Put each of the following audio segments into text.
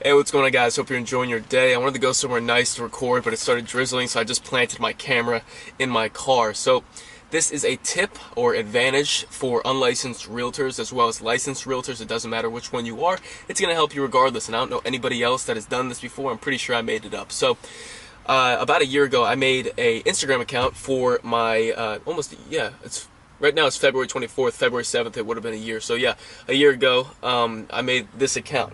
Hey, what's going on, guys? Hope you're enjoying your day. I wanted to go somewhere nice to record, but it started drizzling, so I just planted my camera in my car. So this is a tip or advantage for unlicensed realtors as well as licensed realtors. It doesn't matter which one you are. It's going to help you regardless, and I don't know anybody else that has done this before. I'm pretty sure I made it up. So about a year ago, I made a Instagram account for my right now it's February 24th, February 7th, it would have been a year. So yeah, a year ago, I made this account.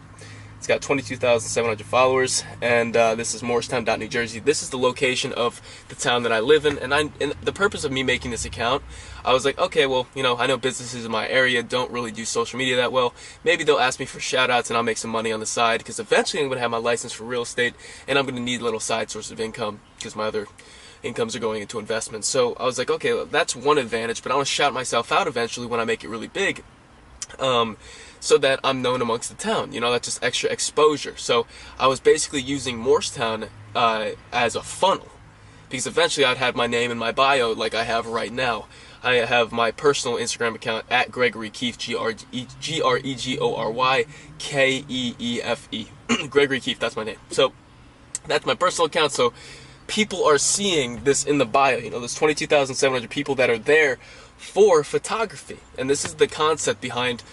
It's got 22,700 followers, and this is Morristown, New Jersey. This is the location of the town that I live in, and the purpose of me making this account, I was like, okay, well, you know, I know businesses in my area don't really do social media that well. Maybe they'll ask me for shout-outs, and I'll make some money on the side, because eventually I'm going to have my license for real estate, and I'm going to need a little side source of income, because my other incomes are going into investments. So I was like, okay, well, that's one advantage, but I want to shout myself out eventually when I make it really big. So that I'm known amongst the town. You know, that's just extra exposure. So I was basically using Morristown as a funnel, because eventually I'd have my name in my bio like I have right now. I have my personal Instagram account at Gregory Keefe, Gregorykeefe. Gregory Keefe, that's my name. So that's my personal account. So people are seeing this in the bio. You know, there's 22,700 people that are there for photography, and this is the concept behind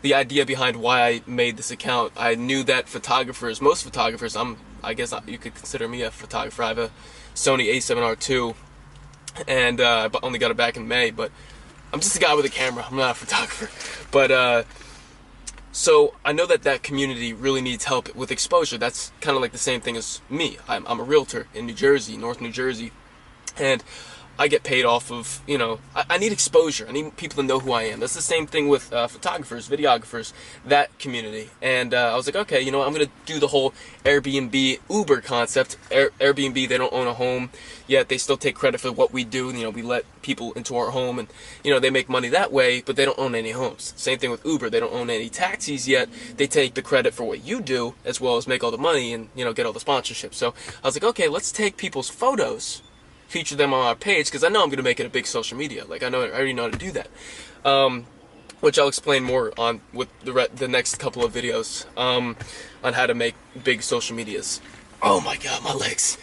the idea behind why I made this account. I knew that most photographers, I guess you could consider me a photographer. I have a Sony a7R II, and I only got it back in May, but I'm just a guy with a camera. I'm not a photographer. But so I know that community really needs help with exposure. That's kind of like the same thing as me. I'm a realtor in New Jersey, North New Jersey, and I get paid off of, you know, I need exposure. I need people to know who I am. That's the same thing with photographers, videographers, that community. And I was like, okay, you know, I'm going to do the whole Airbnb, Uber concept. Airbnb, they don't own a home, yet they still take credit for what we do. You know, we let people into our home, and, you know, they make money that way, but they don't own any homes. Same thing with Uber. They don't own any taxis, yet they take the credit for what you do, as well as make all the money and, you know, get all the sponsorship. So I was like, okay, let's take people's photos, feature them on our page, because I know I'm going to make it a big social media. Like, I already know how to do that, which I'll explain more on with the next couple of videos on how to make big social medias. Oh my god, my legs.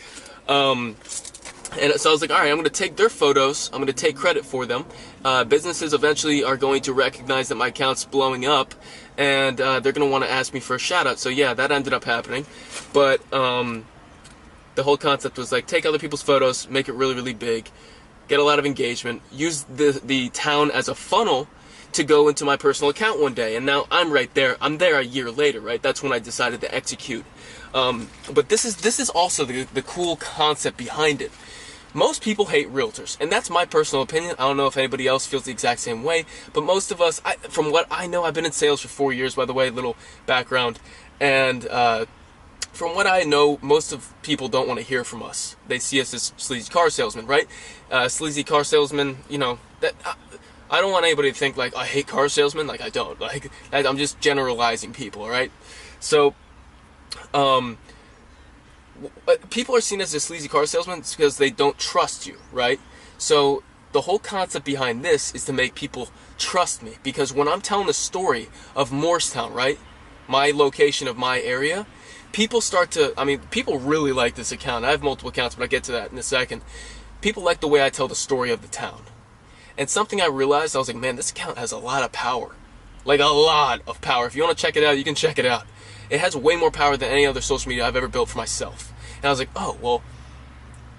And so I was like, all right, I'm going to take their photos, I'm going to take credit for them. Businesses eventually are going to recognize that my account's blowing up, and they're going to want to ask me for a shout out. So yeah, that ended up happening. But the whole concept was like, take other people's photos, make it really, really big, get a lot of engagement, use the town as a funnel to go into my personal account one day. And now I'm right there. I'm there a year later, right? That's when I decided to execute. But this is also the cool concept behind it. Most people hate realtors, and that's my personal opinion. I don't know if anybody else feels the exact same way, but most of us, from what I know, I've been in sales for 4 years, by the way, little background, and from what I know, most of people don't want to hear from us. They see us as sleazy car salesmen, right? Sleazy car salesmen, you know, that I don't want anybody to think like I hate car salesmen. Like, I don't. Like, I'm just generalizing people, all right? So, people are seen as a sleazy car salesman because they don't trust you, right? So the whole concept behind this is to make people trust me, because when I'm telling the story of Morristown, right, my location of my area, people people really like this account. I have multiple accounts, but I'll get to that in a second. People like the way I tell the story of the town. And something I realized, I was like, man, this account has a lot of power. Like, a lot of power. If you want to check it out, you can check it out. It has way more power than any other social media I've ever built for myself. And I was like, oh, well,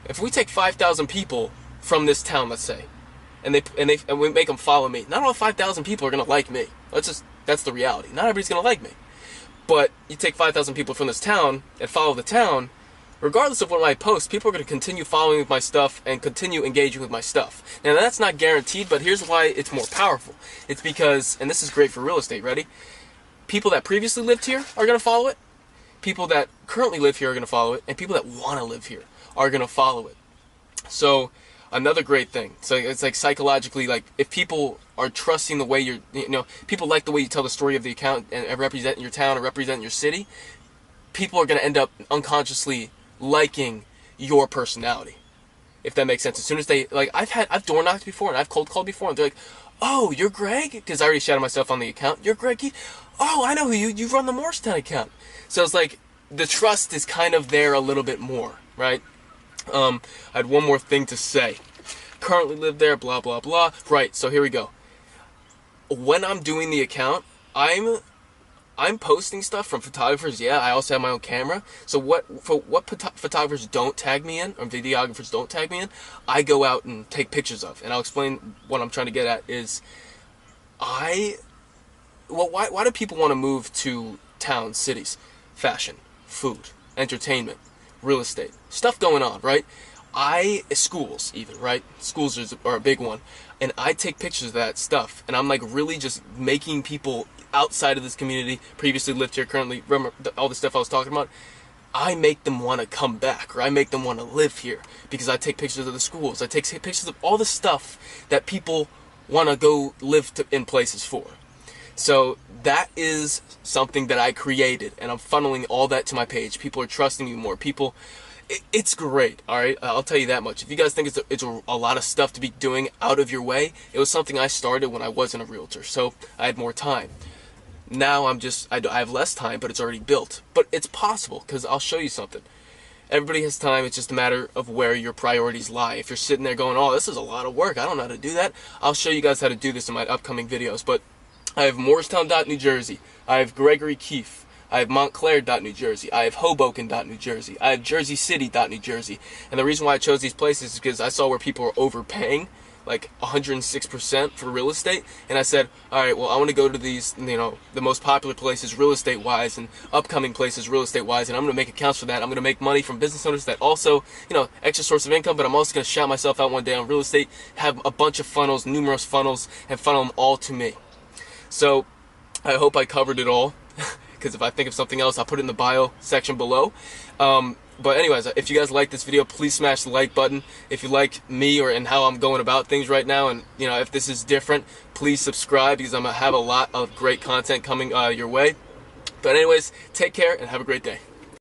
if we take 5,000 people from this town, let's say, and we make them follow me, not all 5,000 people are going to like me. That's the reality. Not everybody's going to like me. But you take 5,000 people from this town and follow the town, regardless of what I post, people are going to continue following my stuff and continue engaging with my stuff. Now, that's not guaranteed, but here's why it's more powerful. It's because, and this is great for real estate, ready? People that previously lived here are going to follow it. People that currently live here are going to follow it. And people that want to live here are going to follow it. So, another great thing. So it's like psychologically, like, if people are trusting the way you know, people like the way you tell the story of the account and represent your town or represent your city, people are going to end up unconsciously liking your personality, if that makes sense. As soon as they, like, I've door knocked before and I've cold called before, and they're like, oh, you're Greg? Because I already shouted myself on the account. You're Greg? Oh, I know who you run the Morristown account. So it's like, the trust is kind of there a little bit more, right? I had one more thing to say. Currently live there, blah, blah, blah. Right, so here we go. When I'm doing the account, I'm posting stuff from photographers. Yeah, I also have my own camera. So what photographers don't tag me in, or videographers don't tag me in, I go out and take pictures of. And I'll explain what I'm trying to get at is, why do people want to move to towns, cities? Fashion, food, entertainment, real estate, stuff going on, right? Schools even, right? Schools are a big one. And I take pictures of that stuff. And I'm like really just making people outside of this community, previously lived here, currently, remember all the stuff I was talking about? I make them want to come back, or I make them want to live here because I take pictures of the schools. I take pictures of all the stuff that people want to go live in places for. So that is something that I created, and I'm funneling all that to my page. People are trusting me more. It's great, all right? I'll tell you that much. If you guys think it's a lot of stuff to be doing out of your way, it was something I started when I wasn't a realtor, so I had more time. Now I have less time, but it's already built. But it's possible, because I'll show you something. Everybody has time. It's just a matter of where your priorities lie. If you're sitting there going, oh, this is a lot of work, I don't know how to do that, I'll show you guys how to do this in my upcoming videos. But I have Morristown, New Jersey. I have Gregory Keefe. I have Montclair, New Jersey. I have Hoboken, New Jersey. I have Jersey City, New Jersey. And the reason why I chose these places is because I saw where people are overpaying, like 106% for real estate. And I said, all right, well, I want to go to these, the most popular places real estate-wise and upcoming places real estate-wise, and I'm going to make accounts for that. I'm going to make money from business owners that also, extra source of income, but I'm also going to shout myself out one day on real estate, have a bunch of funnels, numerous funnels, and funnel them all to me. So I hope I covered it all, because if I think of something else, I'll put it in the bio section below. But anyways, if you guys like this video, please smash the like button. If you like me and how I'm going about things right now, and if this is different, please subscribe, because I'm going to have a lot of great content coming your way. But anyways, take care and have a great day.